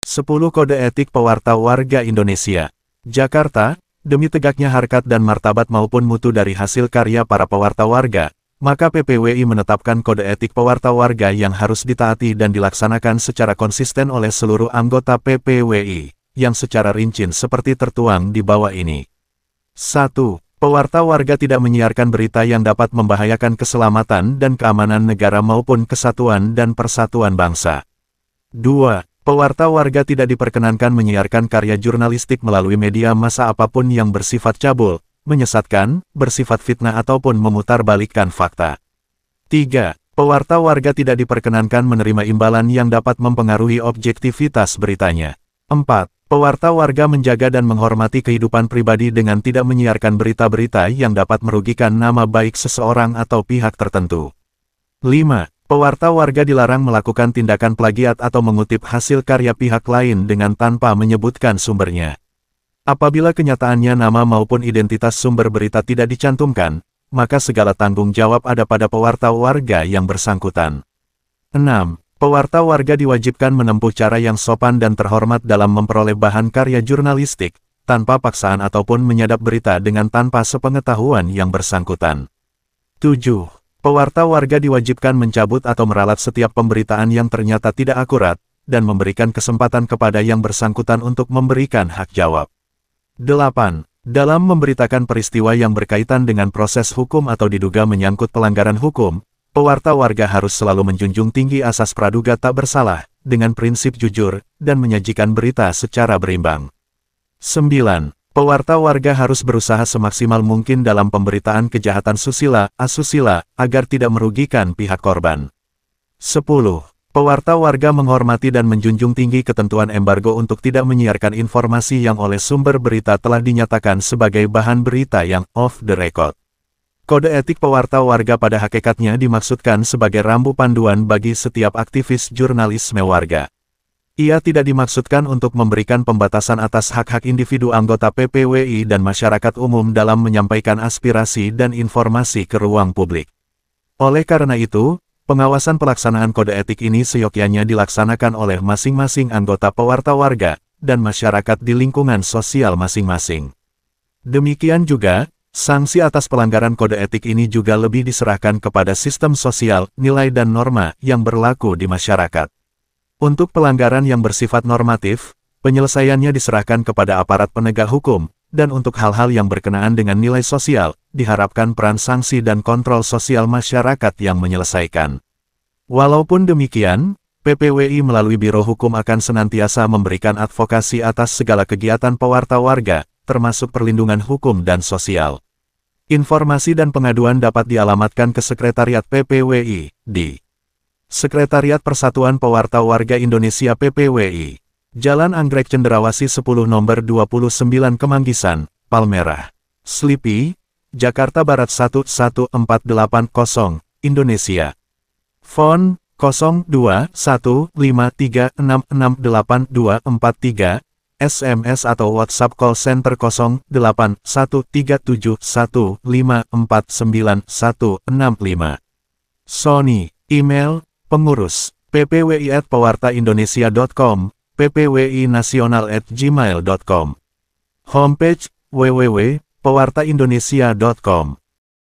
Sepuluh Kode Etik Pewarta Warga Indonesia. Jakarta, demi tegaknya harkat dan martabat maupun mutu dari hasil karya para pewarta warga, maka PPWI menetapkan kode etik pewarta warga yang harus ditaati dan dilaksanakan secara konsisten oleh seluruh anggota PPWI, yang secara rinci seperti tertuang di bawah ini. 1. Pewarta warga tidak menyiarkan berita yang dapat membahayakan keselamatan dan keamanan negara maupun kesatuan dan persatuan bangsa. 2. Pewarta warga tidak diperkenankan menyiarkan karya jurnalistik melalui media massa apapun yang bersifat cabul, menyesatkan, bersifat fitnah ataupun memutarbalikkan fakta. 3. Pewarta warga tidak diperkenankan menerima imbalan yang dapat mempengaruhi objektivitas beritanya. 4. Pewarta warga menjaga dan menghormati kehidupan pribadi dengan tidak menyiarkan berita-berita yang dapat merugikan nama baik seseorang atau pihak tertentu. 5. Pewarta warga dilarang melakukan tindakan plagiat atau mengutip hasil karya pihak lain dengan tanpa menyebutkan sumbernya. Apabila kenyataannya nama maupun identitas sumber berita tidak dicantumkan, maka segala tanggung jawab ada pada pewarta warga yang bersangkutan. 6. Pewarta warga diwajibkan menempuh cara yang sopan dan terhormat dalam memperoleh bahan karya jurnalistik, tanpa paksaan ataupun menyadap berita dengan tanpa sepengetahuan yang bersangkutan. 7. Pewarta warga diwajibkan mencabut atau meralat setiap pemberitaan yang ternyata tidak akurat, dan memberikan kesempatan kepada yang bersangkutan untuk memberikan hak jawab. 8. Dalam memberitakan peristiwa yang berkaitan dengan proses hukum atau diduga menyangkut pelanggaran hukum, pewarta warga harus selalu menjunjung tinggi asas praduga tak bersalah, dengan prinsip jujur, dan menyajikan berita secara berimbang. 9. Pewarta warga harus berusaha semaksimal mungkin dalam pemberitaan kejahatan susila, asusila, agar tidak merugikan pihak korban. 10. Pewarta warga menghormati dan menjunjung tinggi ketentuan embargo untuk tidak menyiarkan informasi yang oleh sumber berita telah dinyatakan sebagai bahan berita yang off the record. Kode etik pewarta warga pada hakikatnya dimaksudkan sebagai rambu panduan bagi setiap aktivis jurnalisme warga. Ia tidak dimaksudkan untuk memberikan pembatasan atas hak-hak individu anggota PPWI dan masyarakat umum dalam menyampaikan aspirasi dan informasi ke ruang publik. Oleh karena itu, pengawasan pelaksanaan kode etik ini seyogyanya dilaksanakan oleh masing-masing anggota pewarta warga dan masyarakat di lingkungan sosial masing-masing. Demikian juga, sanksi atas pelanggaran kode etik ini juga lebih diserahkan kepada sistem sosial, nilai dan norma yang berlaku di masyarakat. Untuk pelanggaran yang bersifat normatif, penyelesaiannya diserahkan kepada aparat penegak hukum, dan untuk hal-hal yang berkenaan dengan nilai sosial, diharapkan peran sanksi dan kontrol sosial masyarakat yang menyelesaikan. Walaupun demikian, PPWI melalui Biro Hukum akan senantiasa memberikan advokasi atas segala kegiatan pewarta warga, termasuk perlindungan hukum dan sosial. Informasi dan pengaduan dapat dialamatkan ke Sekretariat PPWI, di Sekretariat Persatuan Pewarta Warga Indonesia PPWI, Jalan Anggrek Cenderawasih 10 nomor 29 Kemanggisan, Palmerah, Slipi, Jakarta Barat 11480, Indonesia. Phone 021536682243, SMS atau WhatsApp call center 081371549165. Sony, email pengurus ppwi@pewartaindonesia.com, ppwinasional@gmail.com. Homepage www.pewartaindonesia.com.